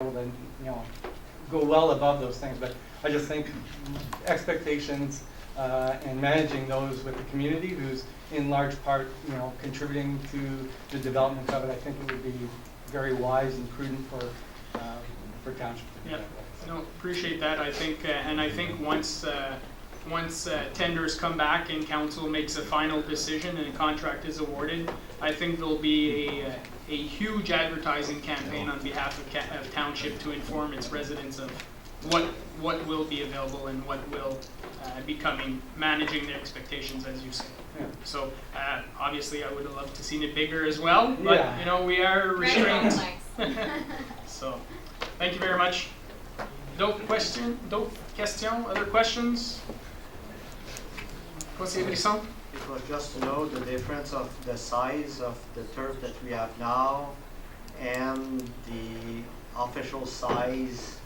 and go well above those things. But I just think expectations and managing those with the community, who's in large part contributing to the development of it, I think it would be very wise and prudent for township to do that. No, appreciate that. I think, and I think once tenders come back and council makes a final decision and a contract is awarded, I think there'll be a huge advertising campaign on behalf of township to inform its residents of what will be available and what will be coming, managing their expectations, as you say. Yeah. So obviously, I would have loved to seen it bigger as well, but we are restrained. So, thank you very much. D'autres questions? Other questions? Conseil Brisson? It was just to know the difference of the size of the turf that we have now and the official size.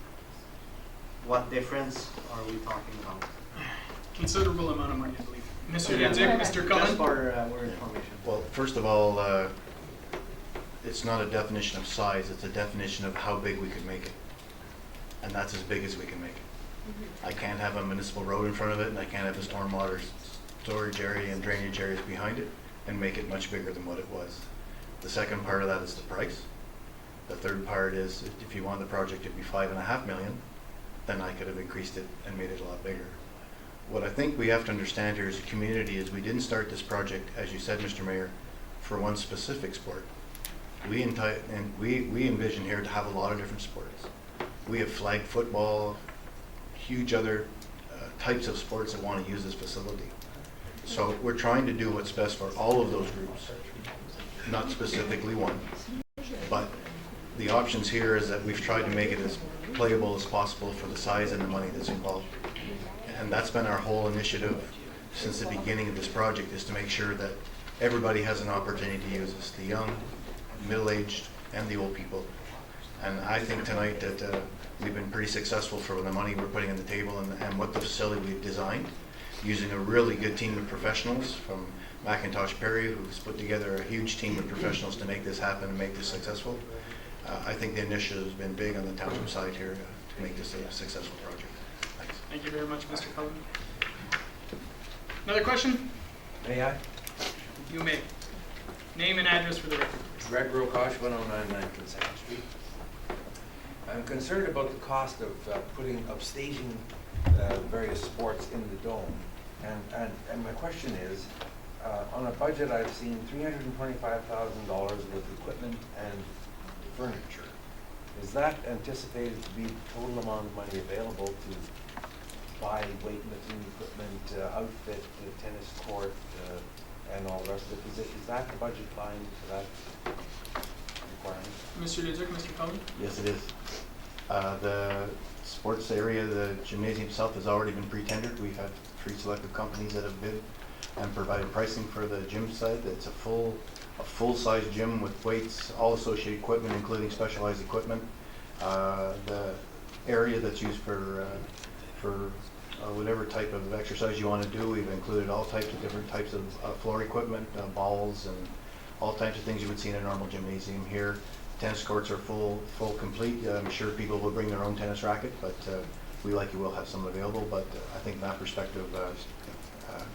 What difference are we talking about? Considerable amount of money, I believe. Mr. Yeah. Lidzik, Mr. Cullen? Just for more information. Well, first of all, it's not a definition of size, it's a definition of how big we could make it. And that's as big as we can make it. I can't have a municipal road in front of it, and I can't have a stormwater storage area and drainage areas behind it and make it much bigger than what it was. The second part of that is the price. The third part is if you want the project to be $5.5 million, then I could have increased it and made it a lot bigger. What I think we have to understand here as a community is we didn't start this project, as you said, Mr. Mayor, for one specific sport. We envision here to have a lot of different sports. We have flag football, huge other types of sports that want to use this facility. So we're trying to do what's best for all of those groups, not specifically one. But the options here is that we've tried to make it as playable as possible for the size and the money that's involved. And that's been our whole initiative since the beginning of this project, is to make sure that everybody has an opportunity to use this, the young, middle-aged, and the old people. And I think tonight that we've been pretty successful for the money we're putting on the table and what the facility we've designed, using a really good team of professionals from McIntosh Perry, who's put together a huge team of professionals to make this happen and make this successful. I think the initiative has been big on the township side here to make this a successful project. Thanks. Thank you very much, Mr. Cullen. Another question? May I? You may. Name and address for the record, please. Greg Rokosh, 1099 Conseil Street. I'm concerned about the cost of staging various sports in the dome. And my question is, on a budget I've seen $325,000 with equipment and furniture. Is that anticipated to be the total amount of money available to buy weightlifting equipment, outfit, the tennis court, and all the rest of it? Is that the budget line for that requirement? Mr. Lidzik, Mr. Cullen? Yes, it is. The sports area, the gymnasium itself has already been pre-tendered. We've had 3 selective companies that have bid and provided pricing for the gym side. It's a full-size gym with weights, all associated equipment, including specialized equipment. The area that's used for whatever type of exercise you want to do, we've included all types of different types of floor equipment, balls, and all types of things you would see in a normal gymnasium here. Tennis courts are full complete. I'm sure people will bring their own tennis racket, but we likely will have some available. But I think from that perspective,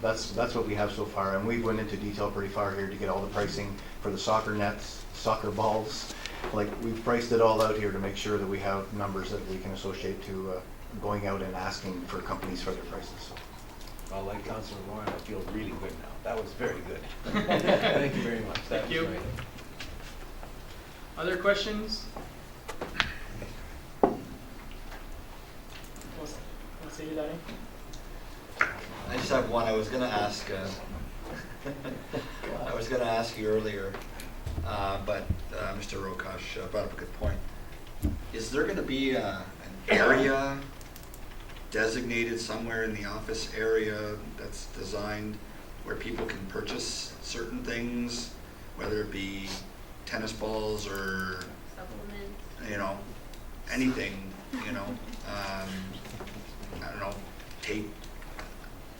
that's what we have so far. And we went into detail pretty far here to get all the pricing for the soccer nets, soccer balls. Like, we've priced it all out here to make sure that we have numbers that we can associate to going out and asking for companies for their prices. So. Well, like Councilor Warren, I feel really good now. That was very good. Thank you very much. Thank you. Great. Other questions? I just have one. I was going to ask. I was going to ask you earlier, but Mr. Rokosh brought up a good point. Is there going to be an area designated somewhere in the office area that's designed where people can purchase certain things, whether it be tennis balls or anything, I don't know, tape,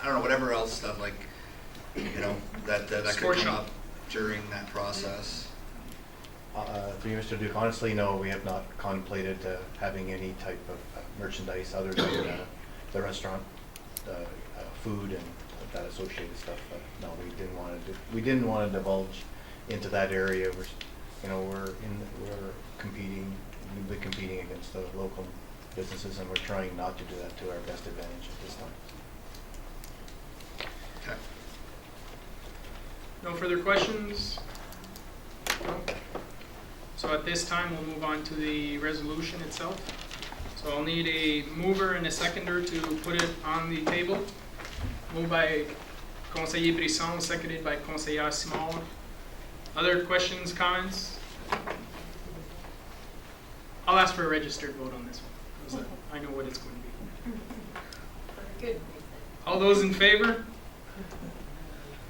I don't know, whatever else stuff like, that could come up during that process? to you, Mr. Duke, honestly, no, we have not contemplated having any type of merchandise other than the restaurant, food and that associated stuff. No, we didn't want to divulge into that area. We're competing. We've been competing against the local businesses, and we're trying not to do that to our best advantage at this time. Okay. No further questions? No? So at this time, we'll move on to the resolution itself. So I'll need a mover and a seconder to put it on the table. Moved by Conseiller Brisson, seconded by Conseiller Simon. Other questions, comments? I'll ask for a registered vote on this one, because I know what it's going to be. Good. All those in favor?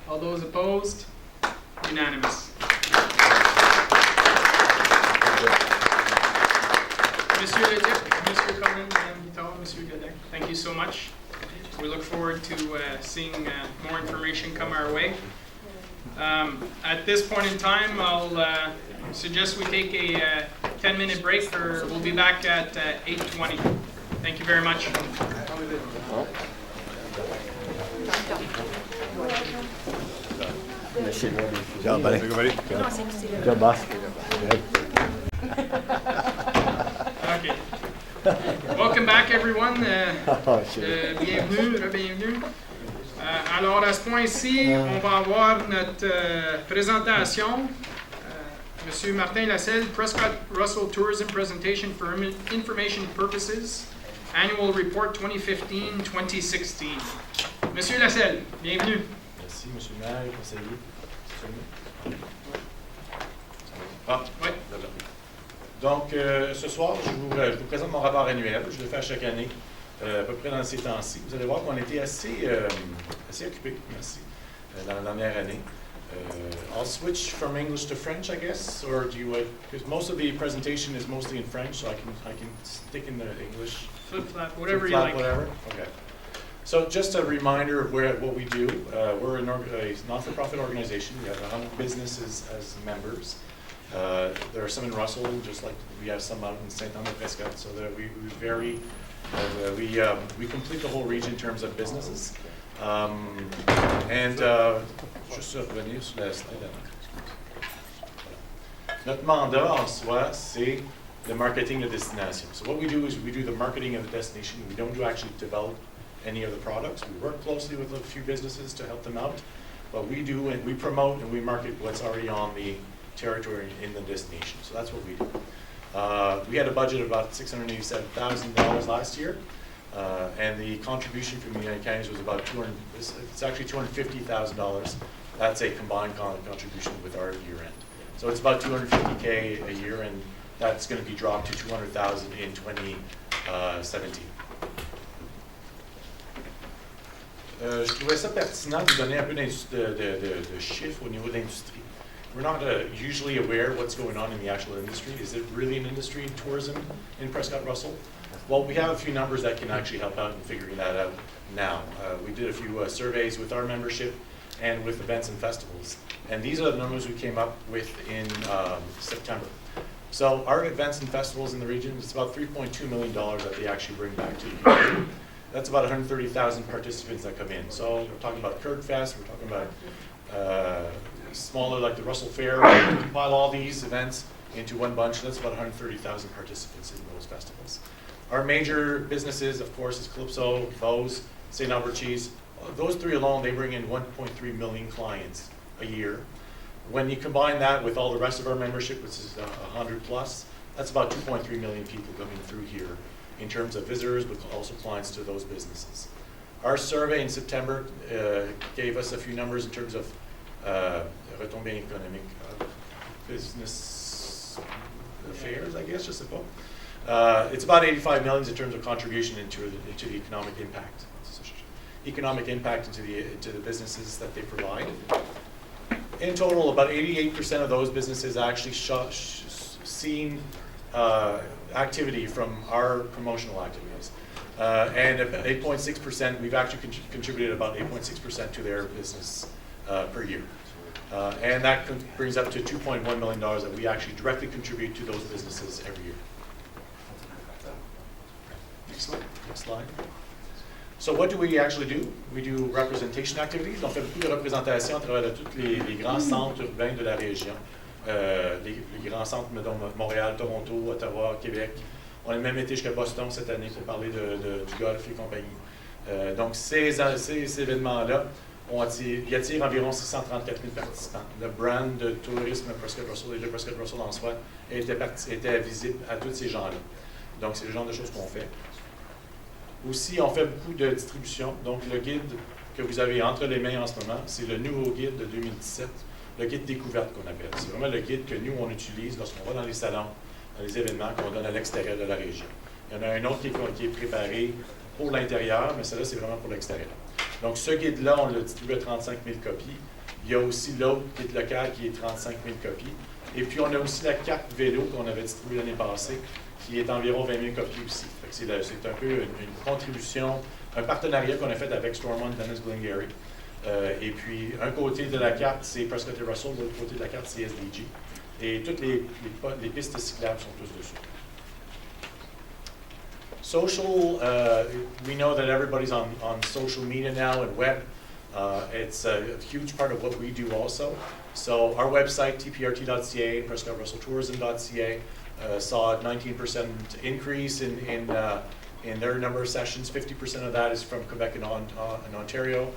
All those opposed? Unanimous. Monsieur Leduc, Mr. Cullen, Madame Guitar, Monsieur Godin, thank you so much. We look forward to seeing more information come our way. At this point in time, I'll suggest we take a 10-minute break, or we'll be back at 8:20. Thank you very much. Job, buddy. Job, boss. Okay. Welcome back, everyone. Bienvenue, bienvenue. Alors, à ce point-ci, on va avoir notre présentation. Monsieur Martin Lasselle, Prescott Russell Tourism Presentation for Information Purposes, Annual Report 2015-2016. Monsieur Lasselle, bienvenue. Merci, Monsieur le maire, conseiller. Oui. Donc, ce soir, je vous présente mon rapport annuel. Je le fais à chaque année, à peu près dans ces temps-ci. Vous allez voir qu'on a été assez occupés, merci, dans la dernière année. I'll switch from English to French, I guess, or do you? Because most of the presentation is mostly in French, so I can stick in the English. Flip-flap, whatever you Flip-flap, like. Whatever. Okay. So just a reminder of what we do. We're a not-for-profit organization. We have 100 businesses as members. There are some in Russell, just like we have some out in Saint-Anne-de-Prescott. So that we vary. We complete the whole region in terms of businesses. Juste revenir sur la slide avant. Notre mandat en soi, c'est le marketing de destination. So what we do is we do the marketing of the destination. We don't actually develop any of the products. We work closely with a few businesses to help them out. But we do, and we promote and we market what's already on the territory in the destination. So that's what we do. We had a budget of about $687,000 last year. And the contribution from the United Counties was about it's actually $250,000. That's a combined contribution with our year end. So it's about $250K a year, and that's going to be dropped to $200,000 in 2017. Je trouvais ça pertinent de vous donner un peu de chiffres au niveau de l'industrie. We're not usually aware of what's going on in the actual industry. Is it really an industry in tourism in Prescott Russell? Well, we have a few numbers that can actually help out in figuring that out now. We did a few surveys with our membership and with events and festivals. And these are the numbers we came up with in September. So our events and festivals in the region, it's about $3.2 million that they actually bring back to the community. That's about 130,000 participants that come in. So we're talking about Curd Fest, we're talking about smaller like the Russell Fair. We compile all these events into one bunch. That's about 130,000 participants in those festivals. Our major businesses, of course, is Calypso, Vos, St. Albert Cheese. Those three alone, they bring in 1.3 million clients a year. When you combine that with all the rest of our membership, which is 100 plus, that's about 2.3 million people coming through here in terms of visitors, but also clients to those businesses. Our survey in September gave us a few numbers in terms of retombées économiques, business affairs, I guess, je sais pas. It's about 85 million in terms of contribution into the economic impact. Economic impact into the businesses that they provide. In total, about 88% of those businesses actually seen activity from our promotional activities. And 8.6%, we've actually contributed about 8.6% to their business per year. And that brings up to $2.1 million that we actually directly contribute to those businesses every year. Next slide. So what do we actually do? We do representation activities. On fait beaucoup de représentations à travers tous les grands centres urbains de la région. Les grands centres, mettons, Montréal, Toronto, Ottawa, Québec. On a même été jusqu'à Boston cette année pour parler du golf et compagnie. Donc ces événements-là, ils attirent environ 634 000 participants. Le brand de tourisme Prescott Russell et de Prescott Russell en soi était visible à tous ces gens-là. Donc c'est le genre de choses qu'on fait. Aussi, on fait beaucoup de distribution. Donc, le guide que vous avez entre les mains en ce moment, c'est le nouveau guide de 2017, le guide découverte qu'on appelle. C'est vraiment le guide que nous, on utilise lorsqu'on va dans les salons, dans les événements qu'on donne à l'extérieur de la région. Il y en a un autre qui est préparé pour l'intérieur, mais celui-là, c'est vraiment pour l'extérieur. Donc, ce guide-là, on l'a distribué à 35 000 copies. Il y a aussi l'autre guide local qui est 35 000 copies. Et puis, on a aussi la carte vélo qu'on avait distribuée l'année passée, qui est environ 20 000 copies aussi. C'est un peu une contribution, un partenariat qu'on a fait avec Stormont Dennis Glengarry. Et puis, un côté de la carte, c'est Prescott et Russell, l'autre côté de la carte, c'est SDG. Et toutes les pistes cyclables sont tous dessus. Social, we know that everybody's on social media now and web. It's a huge part of what we do also. So our website, tprt.ca, prescottrusselltourism.ca, saw a 19% increase in their number of sessions. 50% of that is from Quebec and Ontario.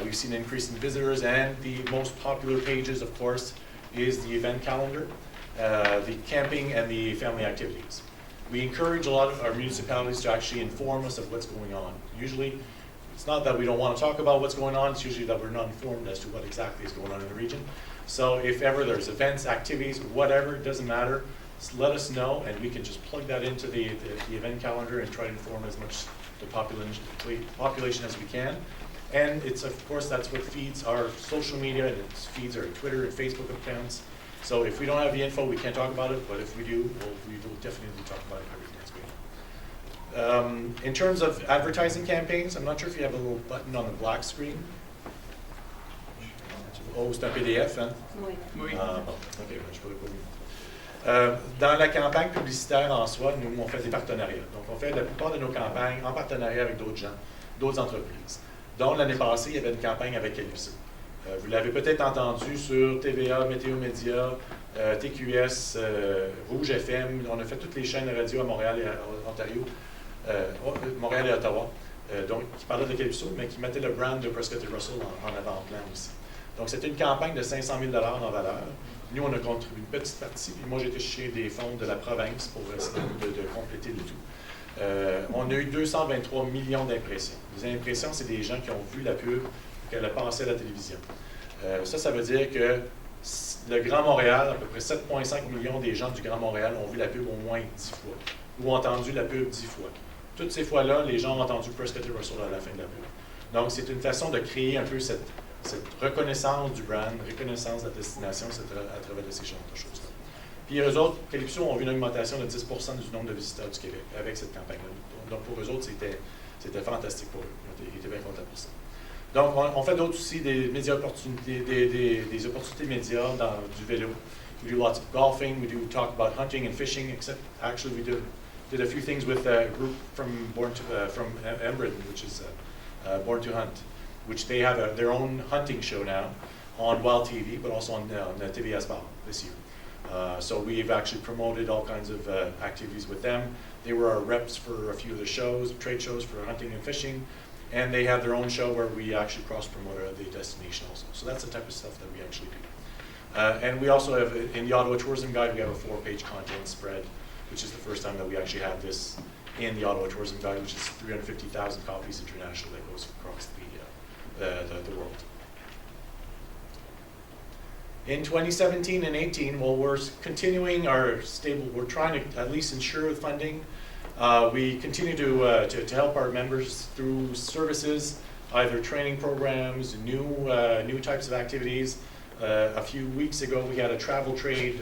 We've seen an increase in visitors, and the most popular pages, of course, is the event calendar, the camping, and the family activities. We encourage a lot of our municipalities to actually inform us of what's going on. Usually, it's not that we don't want to talk about what's going on, it's usually that we're not informed as to what exactly is going on in the region. So if ever there's events, activities, whatever, it doesn't matter, just let us know, and we can just plug that into the event calendar and try to inform as much the population as we can. And it's, of course, that's what feeds our social media, and it feeds our Twitter and Facebook accounts. So if we don't have the info, we can't talk about it, but if we do, we will definitely talk about it, everything that's going on. In terms of advertising campaigns, I'm not sure if you have a little button on the black screen. Oh, c'est un PDF, hein? Oui. Ah, bon, ok, je pourrais pas vous. Dans la campagne publicitaire en soi, nous, on fait des partenariats. Donc, on fait la plupart de nos campagnes en partenariat avec d'autres gens, d'autres entreprises. Donc, l'année passée, il y avait une campagne avec Calypso. Vous l'avez peut-être entendu sur TVA, Météo Média, TQS, Rouge FM. On a fait toutes les chaînes de radio à Montréal et à Ontario, Montréal et Ottawa. Donc, qui parlaient de Calypso, mais qui mettaient le brand de Prescott et Russell en avant-plan aussi. Donc, c'était une campagne de 500 000 en valeur. Nous, on a contribué une petite partie. Puis moi, j'ai été chercher des fonds de la province pour essayer de compléter le tout. On a eu 223 millions d'impressions. Les impressions, c'est des gens qui ont vu la pub, qu'elle a passé à la télévision. Ça veut dire que le Grand Montréal, à peu près 7,5 millions des gens du Grand Montréal ont vu la pub au moins 10 fois, ou ont entendu la pub 10 fois. Toutes ces fois-là, les gens ont entendu Prescott et Russell à la fin de la pub. Donc, c'est une façon de créer un peu cette reconnaissance du brand, reconnaissance de la destination à travers de ces genres de choses-là. Puis eux autres, Calypso ont vu une augmentation de 10% du nombre de visiteurs du Québec avec cette campagne-là. Donc pour eux autres, c'était fantastique pour eux. Ils étaient bien contents pour ça. Donc on fait d'autres aussi des opportunités, des opportunités médias dans du vélo. We do lots of golfing, we do talk about hunting and fishing, except actually we did a few things with a group from Embridge, which is Born to Hunt, which they have their own hunting show now on Wild TV, but also on TVA Sport this year. So we've actually promoted all kinds of activities with them. They were our reps for a few of the shows, trade shows for hunting and fishing, and they have their own show where we actually cross-promote the destination also. So that's the type of stuff that we actually do. And we also have, in the Ottawa Tourism Guide, we have a 4-page content spread, which is the first time that we actually have this in the Ottawa Tourism Guide, which is 350,000 copies international that goes across the world. In 2017 and 18, well, we're continuing our stable, we're trying to at least ensure funding. We continue to help our members through services, either training programs, new types of activities. A few weeks ago, we had a travel trade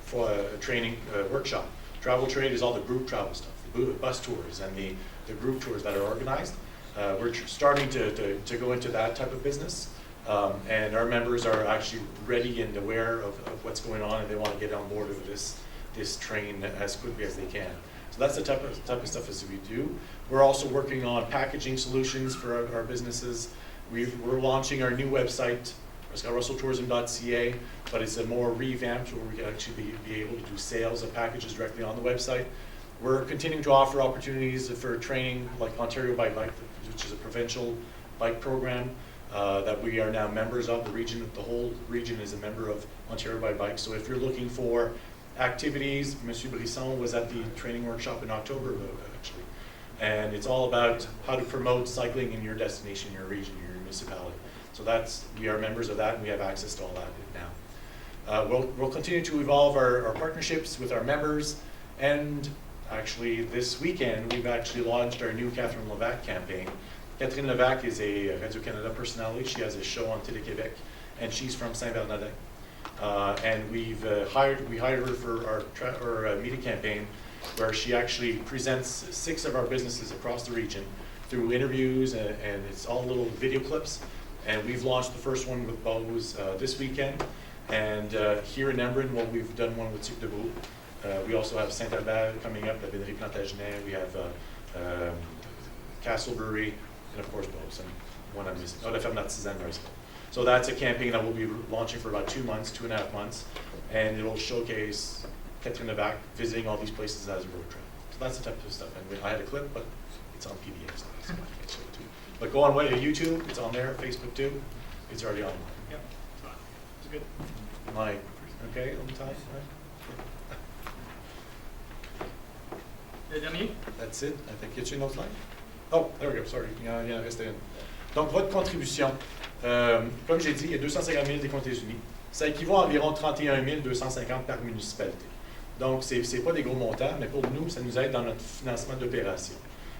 for a training workshop. Travel trade is all the group travel stuff, the bus tours and the group tours that are organized. We're starting to go into that type of business. And our members are actually ready and aware of what's going on, and they want to get on board with this train as quickly as they can. So that's the type of stuff as we do. We're also working on packaging solutions for our businesses. We're launching our new website. It's called russelltourism.ca, but it's a more revamped where we can actually be able to do sales of packages directly on the website. We're continuing to offer opportunities for training like Ontario by Bike, which is a provincial bike program that we are now members of. The whole region is a member of Ontario by Bike. So if you're looking for activities, Monsieur Brisson was at the training workshop in October actually. And it's all about how to promote cycling in your destination, your region, your municipality. So we are members of that, and we have access to all that now. We'll continue to evolve our partnerships with our members, and actually this weekend we've actually launched our new Catherine Levac campaign. Catherine Levac is a Radio-Canada personality. She has a show on Télé-Québec, and she's from Saint-Bernardin. And we hired her for our media campaign, where she actually presents 6 of our businesses across the region through interviews, and it's all little video clips. And we've launched the first one with Bose this weekend. And here in Embrun, we've done one with Sucre de Bourg. We also have Saint-Albert coming up, La Bénerie Plantagenet. We have Castle Brewery, and of course Bose, and one I'm missing. La Ferme Artisane, So that's a campaign that we'll be launching for about 2.5 months. And it'll showcase Catherine Levac visiting all these places as a road trip. So that's the type of stuff. And I had a clip, but it's on PDF, so I can't show it to you. But go on way to YouTube, it's on there, Facebook too. It's already online. Yep, it's good. Okay, on time, Le dernier? That's it, I think. Y a-t-il une autre line? Oh, there we go, sorry, il y en restait une. Donc, votre contribution, comme j'ai dit, il y a 250 000 des comptes États-Unis. Ça équivaut à environ 31 250 par municipalité. Donc, ce n'est pas des gros montants, mais pour nous, ça nous aide dans notre financement d'opération.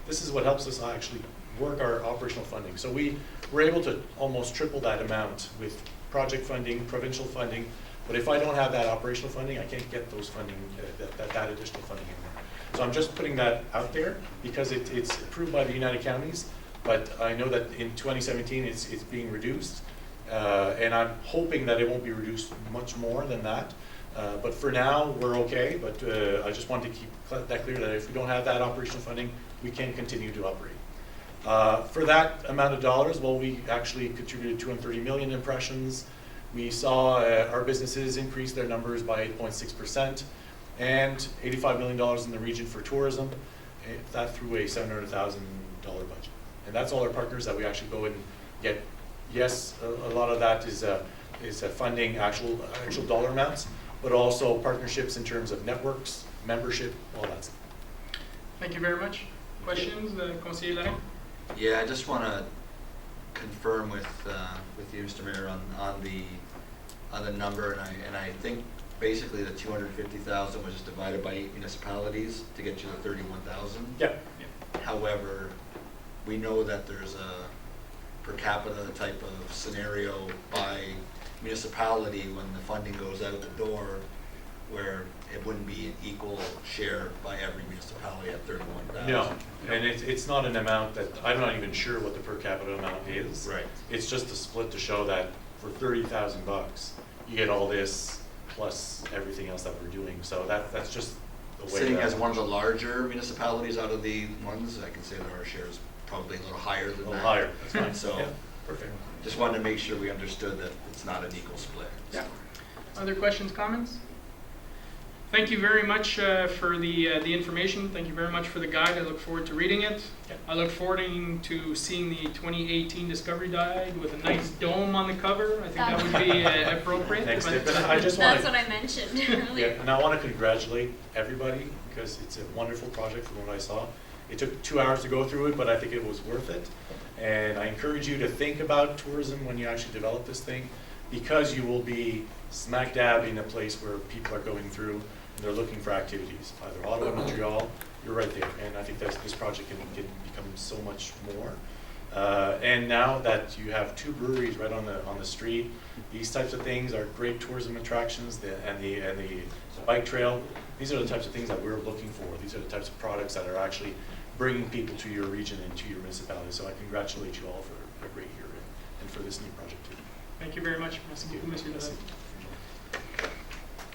This is what helps us actually work our operational funding. So we're able to almost triple that amount with project funding, provincial funding. But if I don't have that operational funding, I can't get those funding, that additional funding in there. So I'm just putting that out there because it's approved by the United Counties. But I know that in 2017 it's being reduced. And I'm hoping that it won't be reduced much more than that. But for now, we're okay. But I just wanted to keep that clear that if we don't have that operational funding, we can continue to operate. For that amount of dollars, well, we actually contributed 230 million impressions. We saw our businesses increase their numbers by 8.6%, and $85 million in the region for tourism, that through a $700,000 budget. And that's all our partners that we actually go and get. Yes, a lot of that is funding actual dollar amounts, but also partnerships in terms of networks, membership, all that stuff. Thank you very much. Questions, Conseiller Larrain? Yeah, I just want to confirm with you, Mr. Mayor, on the number, and I think basically the 250,000 was just divided by 8 municipalities to get you the 31,000. Yeah. However, we know that there's a per capita type of scenario by municipality when the funding goes out the door, where it wouldn't be an equal share by every municipality at 31,000. No, and it's not an amount that, I'm not even sure what the per capita amount is. Right. It's just a split to show that for $30,000, you get all this plus everything else that we're doing. So that's just the way. Sitting as one of the larger municipalities out of the ones, I can say that our share is probably a little higher than that. A little higher, that's fine. So, yeah, perfect. just wanted to make sure we understood that it's not an equal split. Yeah. Other questions, comments? Thank you very much for the information. Thank you very much for the guide. I look forward to reading it. Yeah. I look forward to seeing the 2018 Discovery Guide with a nice dome on the cover. I think that would be appropriate. Thanks, but- Dave. And I just want That's what I mentioned earlier. Yeah, and I want to congratulate everybody because it's a wonderful project from what I saw. It took 2 hours to go through it, but I think it was worth it. And I encourage you to think about tourism when you actually develop this thing, because you will be smack dab in a place where people are going through and they're looking for activities, either Ottawa, Montreal, you're right there. And I think that this project can become so much more. And now that you have 2 breweries right on the street, these types of things are great tourism attractions. And the bike trail, these are the types of things that we're looking for. These are the types of products that are actually bringing people to your region and to your municipality. So I congratulate you all for a great year and for this new project too. Thank you very much. Merci beaucoup, Monsieur Leroy.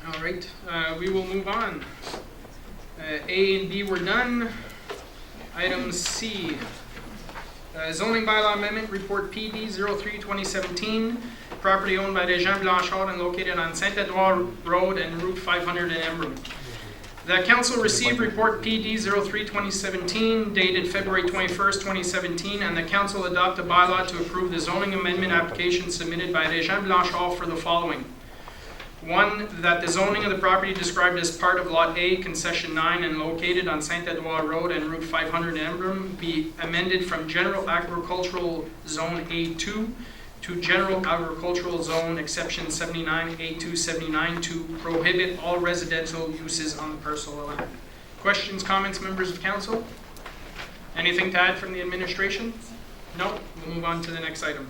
All right, we will move on. A and B were done. Item C, zoning bylaw amendment, report PD 03-2017, property owned by Régent Blanchard and located on Saint-Edouard Road and Route 500 in Embrun. The council received report PD 03-2017 dated February 21st, 2017, and the council adopted a bylaw to approve the zoning amendment application submitted by Régent Blanchard for the following. One, that the zoning of the property described as part of Lot A, Concession 9, and located on Saint-Edouard Road and Route 500 in Embrun be amended from General Agricultural Zone A2 to General Agricultural Zone Exception 79, A2 79 to prohibit all residential uses on the parcel of land. Questions, comments, members of council? Anything to add from the administration? No? We'll move on to the next item.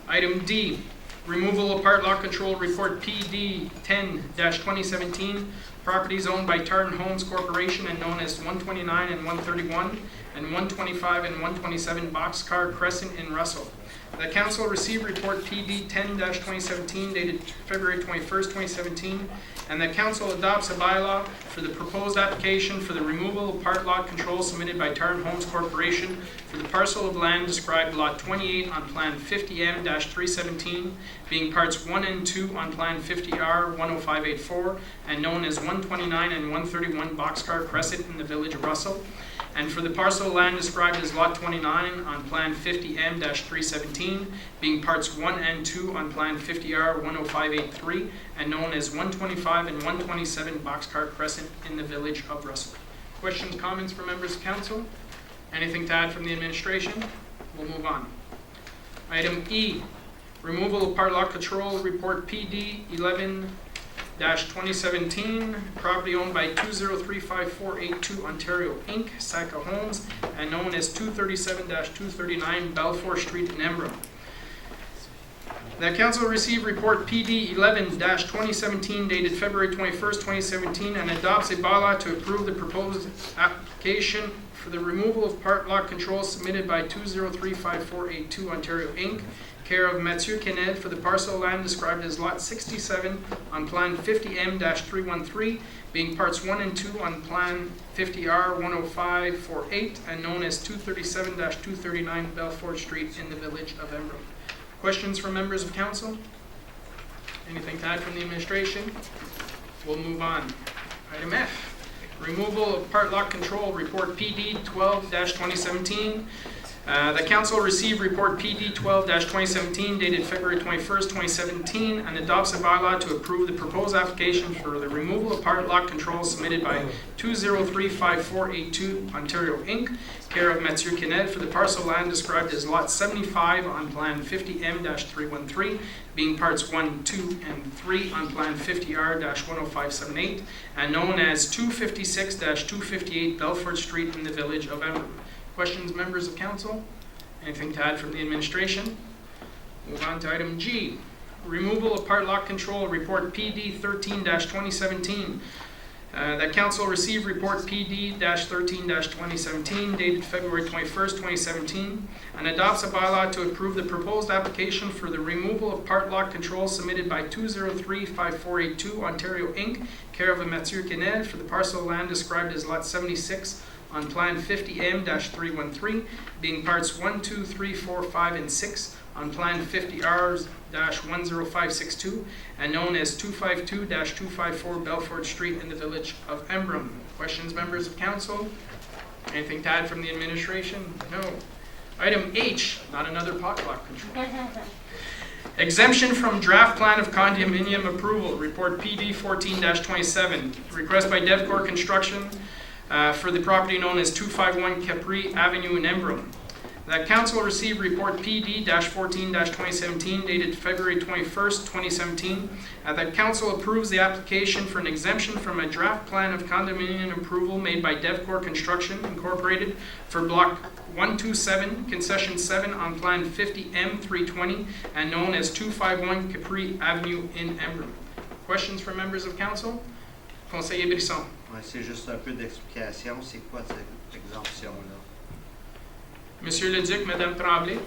Item D. Removal of part lot control report PD 10-2017, properties owned by Tartan Homes Corporation and known as 129 and 131 and 125 and 127 Boxcar Crescent in Russell. The council received report PD 10-2017 dated February 21st, 2017, and the council adopts a bylaw for the proposed application for the removal of part lot control submitted by Tartan Homes Corporation for the parcel of land described Lot 28 on Plan 50M-317, being parts 1 and 2 on Plan 50R 10584, and known as 129 and 131 Boxcar Crescent in the village of Russell, and for the parcel of land described as Lot 29 on Plan 50M-317, being parts 1 and 2 on Plan 50R 10583, and known as 125 and 127 Boxcar Crescent in the village of Russell. Questions, comments from members of council? Anything to add from the administration? We'll move on. Item E, removal of part lot control report PD 11-2017, property owned by 2035482 Ontario Inc., Saka Homes, and known as 237-239 Balfour Street in Embrun. The council received report PD 11-2017 dated February 21st, 2017, and adopts a bylaw to approve the proposed application for the removal of part lot control submitted by 2035482 Ontario Inc., care of Mathieu Kenneth for the parcel of land described as Lot 67 on Plan 50M-313, being parts 1 and 2 on Plan 50R 10548, and known as 237-239 Belfort Street in the village of Embrun. Questions from members of council? Anything to add from the administration? We'll move on. Item F, removal of part lot control report PD 12-2017. The council received report PD 12-2017 dated February 21st, 2017, and adopts a bylaw to approve the proposed application for the removal of part lot control submitted by 2035482 Ontario Inc., care of Mathieu Kenneth for the parcel land described as Lot 75 on Plan 50M-313, being parts 1, 2, and 3 on Plan 50R-10578, and known as 256-258 Belfort Street in the village of Embrun. Questions, members of council? Anything to add from the administration? Move on to item G. Removal of part lot control report PD 13-2017. The council received report PD-13-2017 dated February 21st, 2017, and adopts a bylaw to approve the proposed application for the removal of part lot control submitted by 2035482 Ontario Inc., care of Mathieu Kenneth for the parcel of land described as Lot 76 on Plan 50M-313, being parts 1, 2, 3, 4, 5, and 6 on Plan 50R-10562, and known as 252-254 Belfort Street in the village of Embrun. Questions, members of council? Anything to add from the administration? No. Item H, not another pot lot control. Exemption from draft plan of condominium approval, report PD 14-27, request by DevCore Construction for the property known as 251 Capri Avenue in Embrun. The council received report PD-14-2017 dated February 21st, 2017. The council approves the application for an exemption from a draft plan of condominium approval made by DevCore Construction Incorporated for Block 127, Concession 7 on Plan 50M-320 and known as 251 Capri Avenue in Embrun. Questions from members of council? Conseiller Brisson. Ouais, c'est juste un peu d'explication. C'est quoi cette exemption-là? Monsieur le Duc, Madame Tremblay.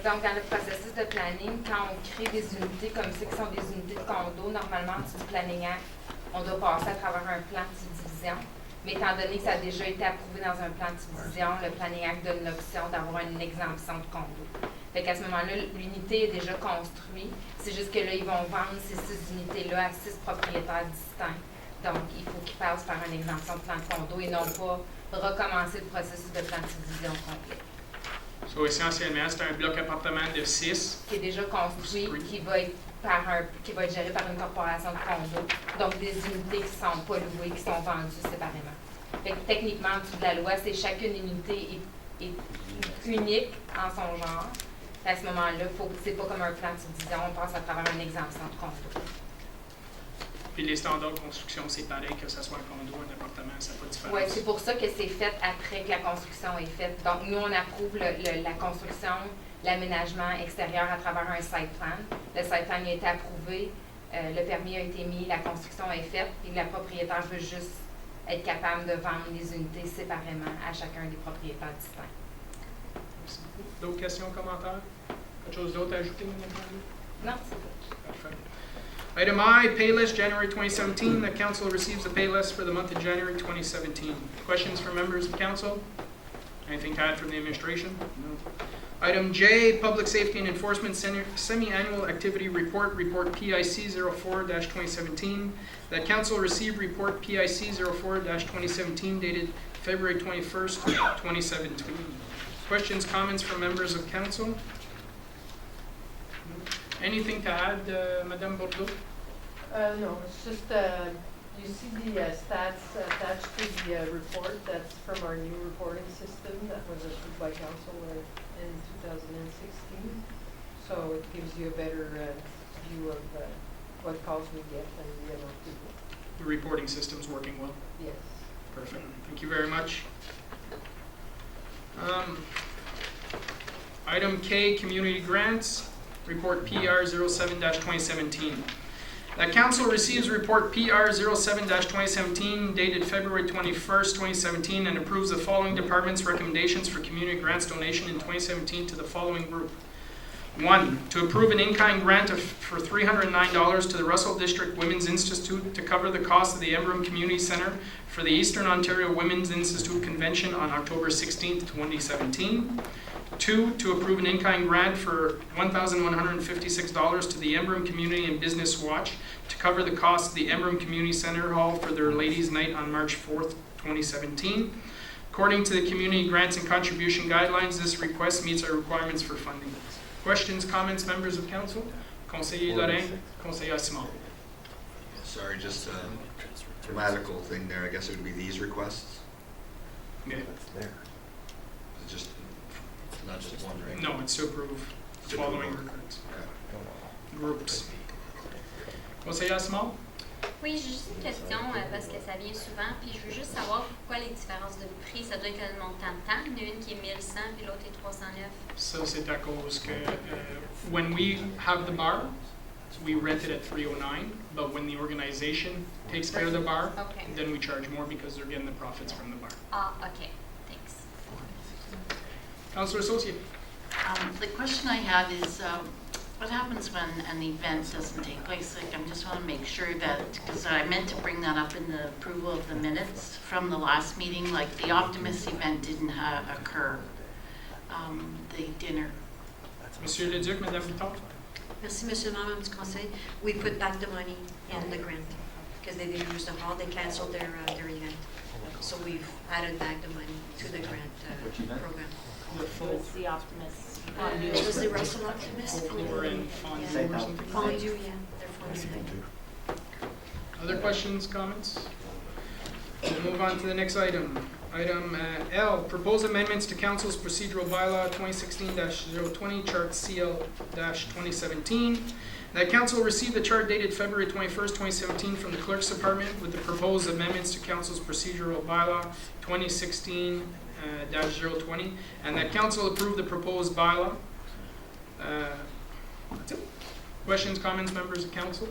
Donc, dans le processus de planning, quand on crée des unités comme ceux qui sont des unités de condo, normalement, du planning act, on doit passer à travers un plan de subdivision. Mais étant donné que ça a déjà été approuvé dans un plan de subdivision, le planning act donne l'option d'avoir une exemption de condo. Fait qu'à ce moment-là, l'unité est déjà construite. C'est juste que là, ils vont vendre ces 6 unités-là à 6 propriétaires distincts. Donc, il faut qu'ils passent par une exemption de plan de condo et non pas recommencer le processus de plan de subdivision complet. So, essentiellement, c'est un bloc appartement de 6. Qui est déjà construit, qui va être géré par une corporation de condo. Donc, des unités qui ne sont pas louées, qui sont vendues séparément. Fait que techniquement, en dessous de la loi, c'est chacune unité est unique en son genre. À ce moment-là, c'est pas comme un plan de subdivision, on passe à travers une exemption de condo. Puis les standards de construction, c'est pareil que ce soit un condo ou un appartement, ça n'a pas de différence. Oui, c'est pour ça que c'est fait après que la construction est faite. Donc, nous, on approuve la construction, l'aménagement extérieur à travers un site plan. Le site plan a été approuvé, le permis a été mis, la construction est faite, et le propriétaire veut juste être capable de vendre les unités séparément à chacun des propriétaires distincts. Merci beaucoup. D'autres questions, commentaires? Quelque chose d'autre à ajouter, Mme Tremblay? Non, c'est tout. Parfait. Item I, pay list January 2017. The council receives the pay list for the month of January 2017. Questions from members of council? Anything to add from the administration? No. Item J, Public Safety and Enforcement Semi-Annual Activity Report, Report PIC 04-2017. That council received report PIC 04-2017 dated February 21st, 2017. Questions, comments from members of council? No. Anything to add, Madame Bordeaux? No, it's just, you see the stats attached to the report. That's from our new reporting system that was approved by council in 2016. So it gives you a better view of what calls we get and the amount of people. The reporting system's working well. Yes. Perfect. Thank you very much. Item K, Community Grants. Report PR 07-2017. That council receives report PR 07-2017 dated February 21st, 2017 and approves the following departments' recommendations for community grants donation in 2017 to the following group. 1. To approve an in-kind grant for $309 to the Russell District Women's Institute to cover the cost of the Emblem Community Centre for the Eastern Ontario Women's Institute Convention on October 16th, 2017. 2, to approve an in-kind grant for $1,156 to the Emblem Community and Business Watch to cover the cost of the Emblem Community Center Hall for their Ladies' Night on March 4th, 2017. According to the Community Grants and Contribution Guidelines, this request meets our requirements for funding. Questions, comments, members of council? Conseiller Lorraine, Conseiller Simon. Sorry, just a grammatical thing there. I guess it would be these requests. Okay. It's just not just one, right? No, it's to approve the following requests. Okay. Groups. Conseiller Simon? Oui, j'ai juste une question parce que ça vient souvent, puis je veux juste savoir pourquoi les différences de prix, ça doit être quel montant de temps. Il y en a une qui est 1100 puis l'autre est 309. Ça, c'est à cause que when we have the bar, we rent it at $309, but when the organization takes care of the bar, Okay. then we charge more because they're getting the profits from the bar. Ah, okay. Thanks. Councillor Associate. The question I had is, what happens when an event doesn't take place? Like, I just want to make sure that, because I meant to bring that up in the approval of the minutes from the last meeting, like the Optimist event didn't occur, the dinner. Monsieur Le Duc, Madame Bouton. Merci, Monsieur le Membre du Conseil. We put back the money in the grant because they didn't use the hall. They canceled their event. So we've added back the money to the grant program. What's the Optimist? It was the Russell Optimist. Folklore and fondue or something. Fondue, yeah. They're fondue. Other questions, comments? We'll move on to the next item. Item L, proposed amendments to Council's procedural bylaw 2016-020, chart CL-2017. That Council received the chart dated February 21st, 2017 from the Clerk's Department with the proposed amendments to Council's procedural bylaw 2016-020, and that Council approved the proposed bylaw. That's it. Questions, comments, members of Council?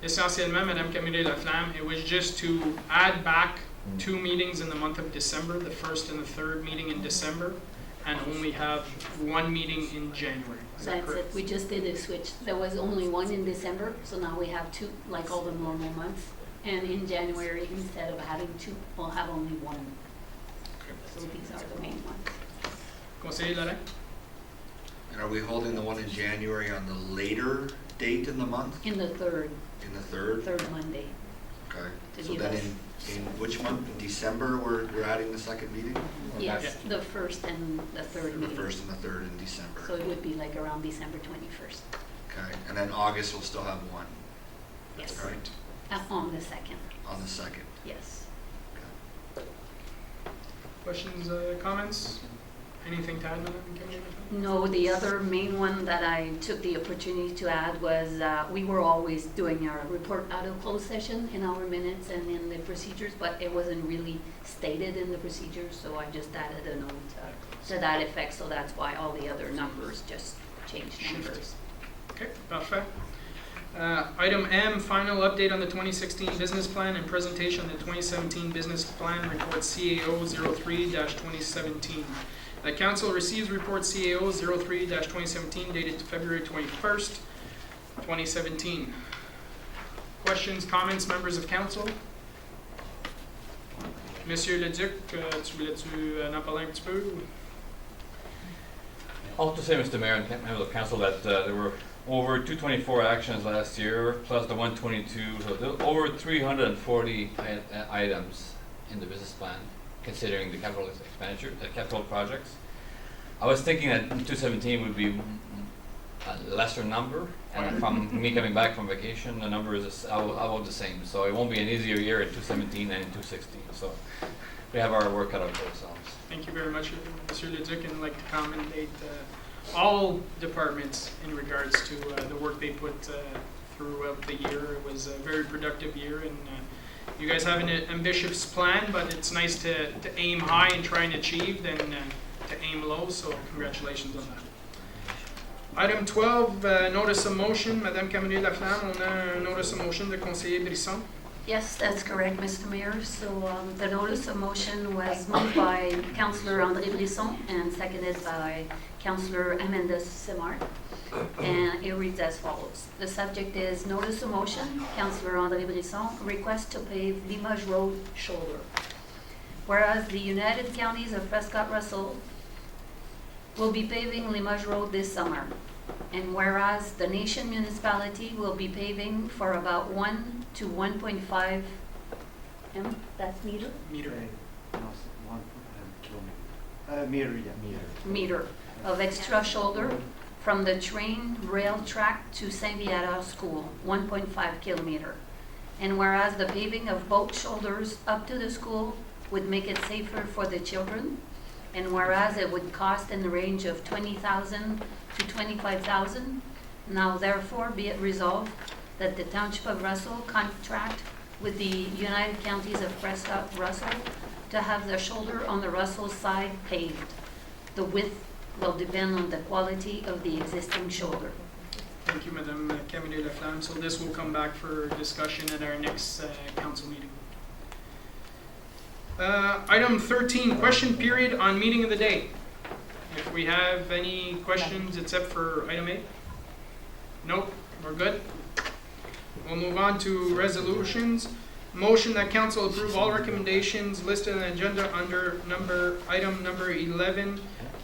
Essentiellement, Madame Camille Laflamme, it was just to add back 2 meetings in the month of December, the first and the third meeting in December, and only have one meeting in January. Is that That's correct? it, we just did a switch. There was only one in December, so now we have two, like all the normal months. And in January, instead of having two, we'll have only one. So these are the main ones. Conseiller Laurent? And are we holding the one in January on the later date in the month? In the third Third? Monday. Okay. To So give then us- in which month? In December, we're adding the second meeting? Yes, the first and the third The meeting. first and the third in December. So it would be like around December 21st. Okay, and then August will still have one, Yes. right? On the second, On the second. yes. Questions, comments? Anything to add, Madam Commissioner? No, the other main one that I took the opportunity to add was, we were always doing our report out of closed session in our minutes and in the procedures, but it wasn't really stated in the procedures, so I just added a note to that effect, so that's why all the other numbers just changed numbers. Okay, parfait. Item M, final update on the 2016 business plan and presentation of the 2017 business plan report CAO 03-2017. The council receives report CAO 03-2017 dated February 21st, 2017. Questions, comments, members of council? Monsieur Leduc, tu voulais-tu en parler un petit peu? I'll just say, Mr. Mayor and members of council, that there were over 224 actions last year, plus the 122, so there were over 340 items in the business plan, considering the capital expenditure, capital projects. I was thinking that 217 would be a lesser number, and from me coming back from vacation, the number is about the same. So it won't be an easier year in 217 than in 216. So we have our work cut out for ourselves. Thank you very much, Monsieur Leduc, and I'd like to commendate all departments in regards to the work they put throughout the year. It was a very productive year, and you guys have an ambitious plan, but it's nice to aim high and try and achieve than to aim low, so congratulations on that. Item 12, notice of motion. Madame Camille Laflamme, on a un notice of motion de conseiller Brisson. Yes, that's correct, Mr. Mayor. So the notice of motion was moved by Councillor André Brisson and seconded by Councillor Amanda Simard. And it reads as follows. The subject is notice of motion. Councillor André Brisson requests to pave Limoges Road shoulder. Whereas the United Counties of Prescott-Russell will be paving Limoges Road this summer. And whereas the nation municipality will be paving for about 1 to 1.5 that's meter? Meter. Meter of extra shoulder from the train rail track to Saint Viateur School, 1.5 kilometer. And whereas the paving of both shoulders up to the school would make it safer for the children, and whereas it would cost in the range of $20,000 to $25,000, now therefore be it resolved that the Township of Russell contract with the United Counties of Prescott-Russell to have the shoulder on the Russell side paved. The width will depend on the quality of the existing shoulder. Thank you, Madame Camille Laflamme. So this will come back for discussion at our next council meeting. Item 13, question period on meeting of the day. If we have any questions except for item 8? Nope, we're good. We'll move on to resolutions. Motion that council approve all recommendations listed on the agenda under item number 11,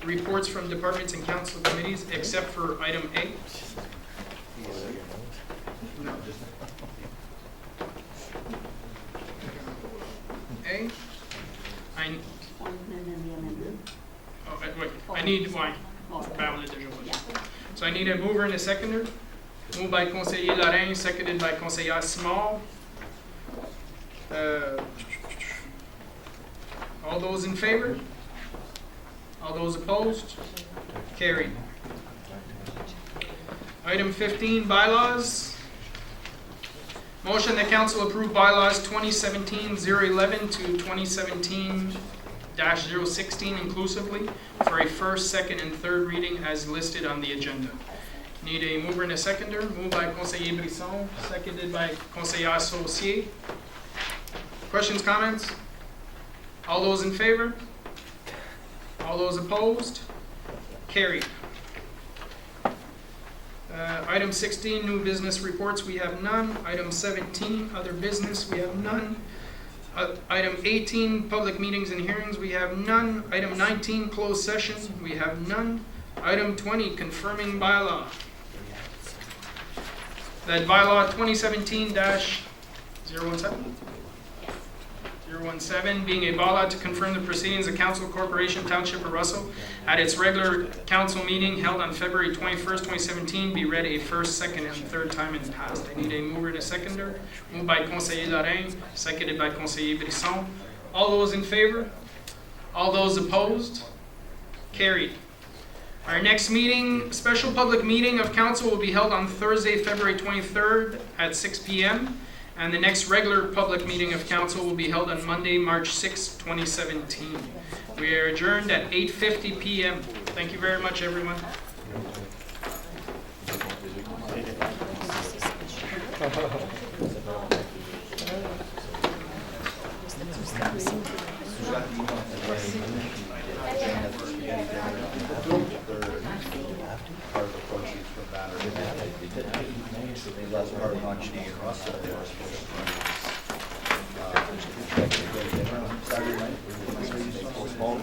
reports from departments and council committees, except for item 8. No. A. I need one. So I need a mover and a seconder. Moved by conseiller Lorrain, seconded by conseiller Simard. All those in favor? All those opposed? Carried. Item 15, bylaws. Motion that council approve bylaws 2017-011 to 2017-016 inclusively for a first, second, and third reading as listed on the agenda. Need a mover and a seconder. Moved by conseiller Brisson, seconded by conseiller Saucier. Questions, comments? All those in favor? All those opposed? Carried. Item 16, new business reports, we have none. Item 17, other business, we have none. Item 18, public meetings and hearings, we have none. Item 19, closed session, we have none. Item 20, confirming bylaw. That bylaw 2017-017? 017, being a bylaw to confirm the proceedings of Council Corporation Township of Russell at its regular council meeting held on February 21st, 2017, be read a first, second, and third time and passed. I need a mover and a seconder. Moved by Conseiller Lorrain, seconded by Conseiller Brisson. All those in favor? All those opposed? Carried. Our next meeting, special public meeting of council will be held on Thursday, February 23rd at 6 p.m. And the next regular public meeting of council will be held on Monday, March 6, 2017. We are adjourned at 8:50 p.m. Thank you very much, everyone. Part of the proceeds from that are less part of Montchini and Russell. They were supposed to Saturday night, they postponed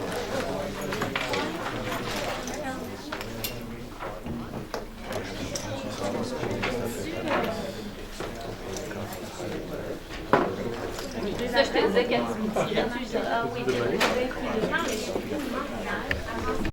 Ça, je te disais qu'elle tu